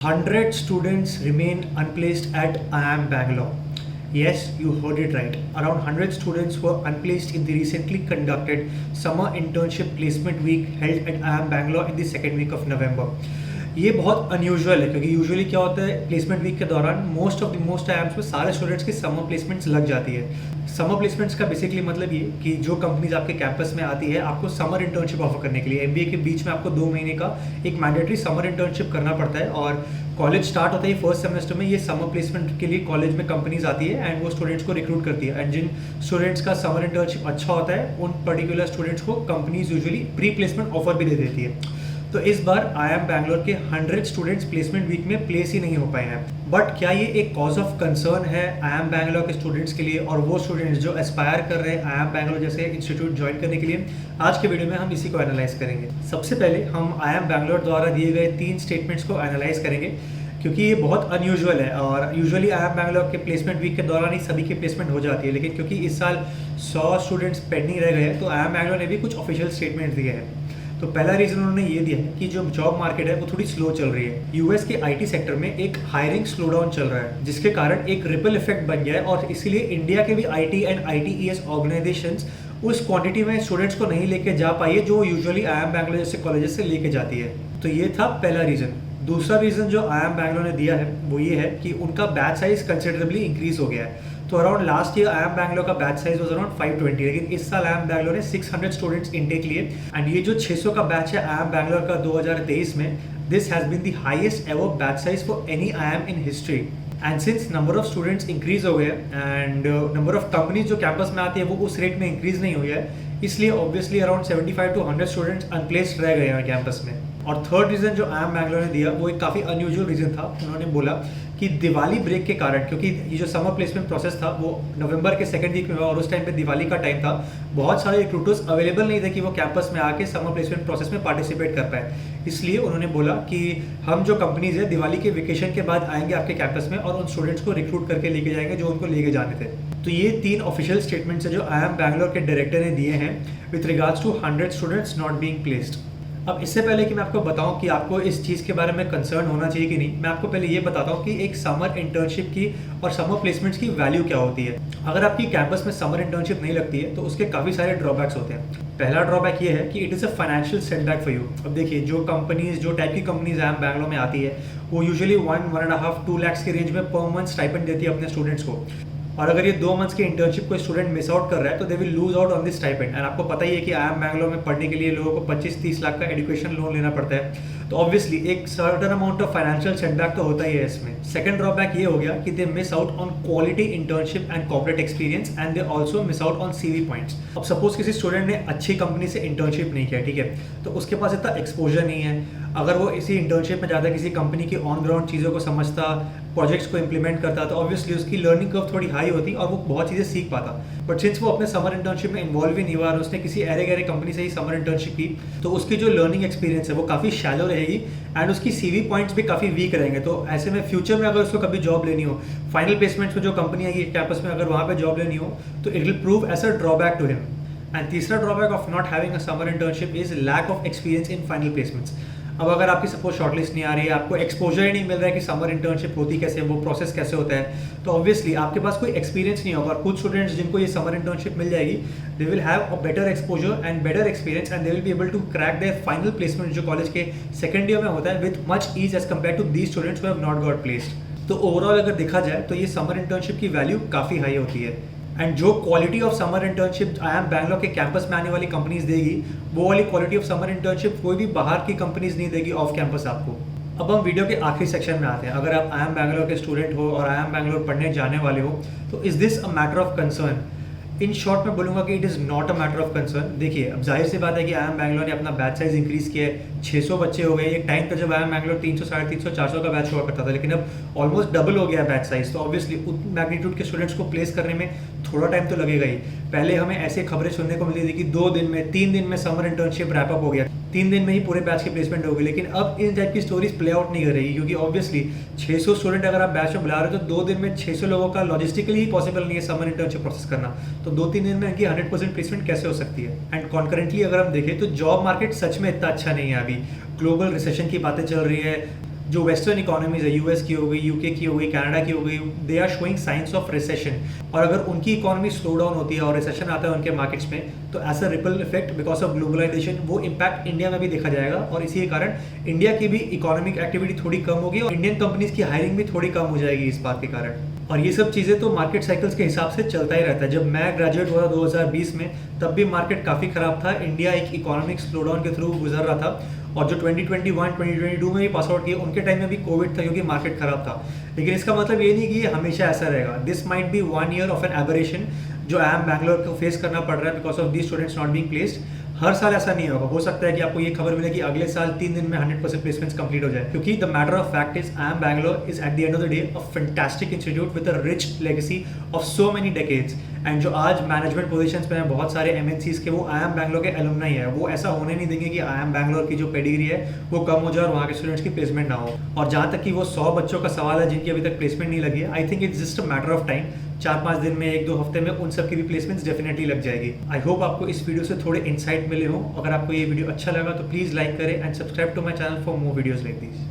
100 students remain unplaced at IIM Bangalore. Yes, you heard it right. Around 100 students were unplaced in the recently conducted Summer Internship Placement Week held at IIM Bangalore in the second week of November. ये बहुत unusual है क्योंकि usually क्या होता है placement week के दौरान most IIMs में सारे स्टूडेंट्स की समर प्लेसमेंट्स लग जाती है। समर प्लेसमेंट्स का बेसिकली मतलब ये कि जो कंपनीज आपके कैंपस में आती है आपको समर इंटर्नशिप ऑफर करने के लिए एमबीए के बीच में आपको 2 महीने का एक मैंडेटरी समर इंटर्नशिप करना पड़ता है और कॉलेज स्टार्ट होता है फर्स्ट सेमेस्टर में ये समर प्लेसमेंट के लिए कॉलेज में कंपनीज आती है एंड वो स्टूडेंट्स को रिक्रूट करती है एंड जिन स्टूडेंट्स का समर इंटर्नशिप अच्छा होता है उन पर्टिकुलर स्टूडेंट्स को companies usually pre placement offer भी दे देती है। तो इस बार आईआईएम बैंगलोर के 100 स्टूडेंट्स प्लेसमेंट वीक में प्लेस ही नहीं हो पाए हैं। बट क्या ये एक कॉज ऑफ कंसर्न है आईआईएम बैंगलोर के स्टूडेंट्स के लिए और वो स्टूडेंट्स जो एस्पायर कर रहे हैं आईआईएम बैंगलोर जैसे इंस्टीट्यूट ज्वाइन करने के लिए? आज के वीडियो में हम इसी को एनालाइज करेंगे। सबसे पहले हम आईआईएम बैंगलोर द्वारा दिए गए 3 स्टेटमेंट्स को एनालाइज करेंगे क्योंकि ये बहुत अनयूजुअल है और यूजुअली आईआईएम बैंगलोर के प्लेसमेंट वीक के दौरान ही सभी की प्लेसमेंट हो जाती है, लेकिन क्योंकि इस साल 100 स्टूडेंट्स पेंडिंग रह गए हैं तो आईआईएम बैंगलोर ने भी कुछ ऑफिशियल स्टेटमेंट दिए हैं। तो पहला रीज़न उन्होंने ये दिया है कि जो जॉब मार्केट है वो थोड़ी स्लो चल रही है। यूएस के आईटी सेक्टर में एक हायरिंग स्लो डाउन चल रहा है जिसके कारण एक रिपल इफेक्ट बन गया है और इसीलिए इंडिया के भी आईटी एंड आईटीईएस ऑर्गेनाइजेशंस उस क्वांटिटी में स्टूडेंट्स को नहीं लेके जा पाई है जो यूजुअली आईआईएम बैंगलोर जैसे कॉलेजेस से लेके जाती है। तो ये था पहला रीज़न। दूसरा रीज़न जो आईआईएम बैंगलोर ने दिया है वो ये है कि उनका बैच साइज कंसिडरेबली इंक्रीज हो गया है। तो around last year IIM Bangalore का बैच साइज वाज अराउंड 520, लेकिन इस साल आईआईएम बैंगलोर ने 600 स्टूडेंट्स इनटेक लिए एंड ये जो 600 का बैच है आईआईएम बैंगलोर का 2023 में, this has been the highest ever batch size for any IIM in history. And since number of students increase हो गए एंड नंबर ऑफ कंपनीज जो कैंपस में आती है वो उस रेट में इंक्रीज नहीं हुई है, इसलिए obviously around 75 to 100 students unplaced रह गए हैं कैंपस में। और थर्ड रीज़न जो आईआईएम बैंगलोर ने दिया वो एक काफ़ी अनयूजुअल रीज़न था। उन्होंने बोला कि दिवाली ब्रेक के कारण, क्योंकि ये जो समर प्लेसमेंट प्रोसेस था वो नवंबर के सेकंड वीक में हुआ और उस टाइम पे दिवाली का टाइम था, बहुत सारे रिक्रूटर्स अवेलेबल नहीं थे कि वो कैंपस में आके समर प्लेसमेंट प्रोसेस में पार्टिसिपेट कर पाए। इसलिए उन्होंने बोला कि हम जो कंपनीज है दिवाली के वेकेशन के बाद आएंगे आपके कैंपस में और उन स्टूडेंट्स को रिक्रूट करके लेके जाएंगे जो उनको लेके जाने थे। तो ये 3 ऑफिशियल स्टेटमेंट्स है जो आईआईएम बैंगलोर के डायरेक्टर ने दिए हैं with regards to 100 students not being placed. अब इससे पहले कि मैं आपको बताऊं कि आपको इस चीज़ के बारे में कंसर्न होना चाहिए कि नहीं, मैं आपको पहले ये बताता हूं कि एक समर इंटर्नशिप की और समर प्लेसमेंट्स की वैल्यू क्या होती है। अगर आपकी कैंपस में समर इंटर्नशिप नहीं लगती है तो उसके काफ़ी सारे ड्रॉबैक्स होते हैं। पहला ड्रॉबैक ये है कि it is a financial setback for you. अब देखिए जो टाइप की कंपनीज आईआईएम बैंगलोर में आती है वो यूजुअली 1.5-2 लाख के रेंज में पर मंथ स्टाइपेंड देती है अपने स्टूडेंट्स को, और अगर ये 2 मंथ्स की इंटर्नशिप कोई स्टूडेंट मिस आउट कर रहा है तो they will lose out on this stipend. And आपको पता ही है कि आईआईएम बैंगलोर में पढ़ने के लिए लोगों को 25-30 लाख का एजुकेशन लोन लेना पड़ता है, तो ऑब्वियसली एक certain amount of financial setback तो होता ही है इसमें। सेकंड ड्रॉबैक ये हो गया कि they miss out on quality internship and corporate experience and they also miss out on CV points. अब सपोज किसी स्टूडेंट ने अच्छी कंपनी से इंटर्नशिप नहीं किया, ठीक है, तो उसके पास इतना एक्सपोजर नहीं है। अगर वो इसी इंटर्नशिप में ज़्यादा किसी कंपनी की ऑन ग्राउंड चीज़ों को समझता, प्रोजेक्ट्स को इंप्लीमेंट करता, तो ऑब्वियसली उसकी लर्निंग कर्व थोड़ी हाई होती और वो बहुत चीज़ें सीख पाता। बट सिंस वो अपने समर इंटर्नशिप में इन्वॉल्व ही नहीं हुआ और उसने किसी अरे गहरे कंपनी से ही समर इंटर्नशिप की, तो उसकी जो लर्निंग एक्सपीरियंस है वो काफ़ी शैलो रहेगी एंड उसकी सीवी पॉइंट्स भी काफ़ी वीक रहेंगे। तो ऐसे में फ्यूचर में अगर उसको कभी जॉब लेनी हो, फाइनल प्लेसमेंट्स में जो कंपनी आएगी कैंपस में, अगर वहाँ पर जॉब लेनी हो तो it will prove as a drawback to him. And तीसरा drawback of not having a summer internship is lack of experience in final placements. अब अगर आपकी सपोज शॉर्टलिस्ट नहीं आ रही है, आपको एक्सपोजर ही नहीं मिल रहा है कि समर इंटर्नशिप होती कैसे, वो प्रोसेस कैसे होता है, तो ऑब्वियसली आपके पास कोई एक्सपीरियंस नहीं होगा। और कुछ स्टूडेंट्स जिनको ये समर इंटर्नशिप मिल जाएगी, they will have a better exposure and better experience and they will be able to crack their final placement जो कॉलेज के सेकंड ईयर में होता है with much ease as compare to these students who have not got placed. तो overall अगर देखा जाए तो ये समर इंटर्नशिप की वैल्यू काफ़ी हाई होती है एंड जो quality of summer internship IIM Bangalore के कैंपस में आने वाली कंपनीज देगी वो वाली क्वालिटी ऑफ समर इंटर्नशिप कोई भी बाहर की कंपनीज नहीं देगी ऑफ कैंपस आपको। अब हम वीडियो के आखिरी सेक्शन में आते हैं। अगर आप आईआईएम बैंगलोर के स्टूडेंट हो और आईआईएम बैंगलोर पढ़ने जाने वाले हो तो is this a matter of concern? In short में बोलूँगा कि it is not a matter of concern. देखिए अब जाहिर सी बात है कि आईआईएम बैंगलोर ने अपना बैच साइज इंक्रीज किया है, 600 बच्चे हो गए। एक टाइम था जब आईआईएम बैंगलोर 300, 350, 400 का बैच हुआ करता था, लेकिन अब ऑलमोस्ट डबल हो गया बैच साइज। तो ऑब्वियसली उस मैग्नीट्यूड के स्टूडेंट्स को प्लेस करने में थोड़ा टाइम तो लगेगा ही। पहले हमें ऐसे खबरें सुनने को मिली थी कि 2 दिन में 3 दिन में समर इंटर्नशिप रैप अप हो गया, 3 दिन में ही पूरे बैच की प्लेसमेंट हो गई। लेकिन अब इस टाइप की स्टोरीज प्ले आउट नहीं कर रही क्योंकि ऑब्वियसली 600 स्टूडेंट अगर आप बैच में बुला रहे हो तो 2 दिन में 600 लोगों का लॉजिस्टिकली ही पॉसिबल नहीं है समर इंटर्नशिप प्रोसेस करना। तो 2-3 दिन में इनकी 100% प्लेसमेंट कैसे हो सकती है? एंड कॉन्करेंटली अगर हम देखें तो जॉब मार्केट सच में इतना अच्छा नहीं है अभी। ग्लोबल रिसेशन की बातें चल रही है, जो वेस्टर्न इकोनॉमीज है, यूएस की हो गई, यूके की हो गई, कनाडा की हो गई, they are showing signs of recession. और अगर उनकी इकोनॉमी स्लो डाउन होती है और रिसेशन आता है उनके मार्केट्स में, तो as a ripple effect because of globalisation वो इम्पैक्ट इंडिया में भी देखा जाएगा, और इसी के कारण इंडिया की भी इकोनॉमिक एक्टिविटी थोड़ी कम होगी और इंडियन कंपनीज की हायरिंग भी थोड़ी कम हो जाएगी इस बात के कारण। और ये सब चीज़ें तो मार्केट साइकिल्स के हिसाब से चलता ही रहता है। जब मैं ग्रेजुएट हुआ 2020 में, तब भी मार्केट काफ़ी ख़राब था, इंडिया एक इकोनॉमिक स्लोडाउन के थ्रू गुजर रहा था। और जो 2021 2022 में भी पास आउट किए उनके टाइम में भी कोविड था क्योंकि मार्केट खराब था। लेकिन इसका मतलब ये नहीं कि ये हमेशा ऐसा रहेगा। This might be 1 year of an aberration जो IIM बैंगलोर को फेस करना पड़ रहा है because of the students not being placed. हर साल ऐसा नहीं होगा, हो सकता है कि आपको ये खबर मिले कि अगले साल 3 दिन में 100% प्लेसमेंट्स कंप्लीट हो जाए, क्योंकि the matter of fact is IIM Bangalore is at the end of the day a fantastic institute with a rich legacy of so many decades. And जो आज मैनेजमेंट पोजीशंस में हैं बहुत सारे MNCs के, वो IIM बैंगलोर के एलुमनाई है। वो ऐसा होने नहीं देंगे कि IIM बैंगलोर की जो पेडिग्री है वो कम हो जाए और वहाँ के स्टूडेंट्स की प्लेसमेंट ना हो। और जहाँ तक कि वो 100 बच्चों का सवाल है जिनकी अभी तक प्लेसमेंट नहीं लगी है, I think it's just a matter of time. 4-5 दिन में, 1-2 हफ्ते में उन सब की भी प्लेसमेंट्स डेफिनेटली लग जाएगी। आई होप आपको इस वीडियो से थोड़े इंसाइट मिले हों। अगर आपको ये वीडियो अच्छा लगा तो प्लीज़ लाइक करें and subscribe to my channel for more videos like this.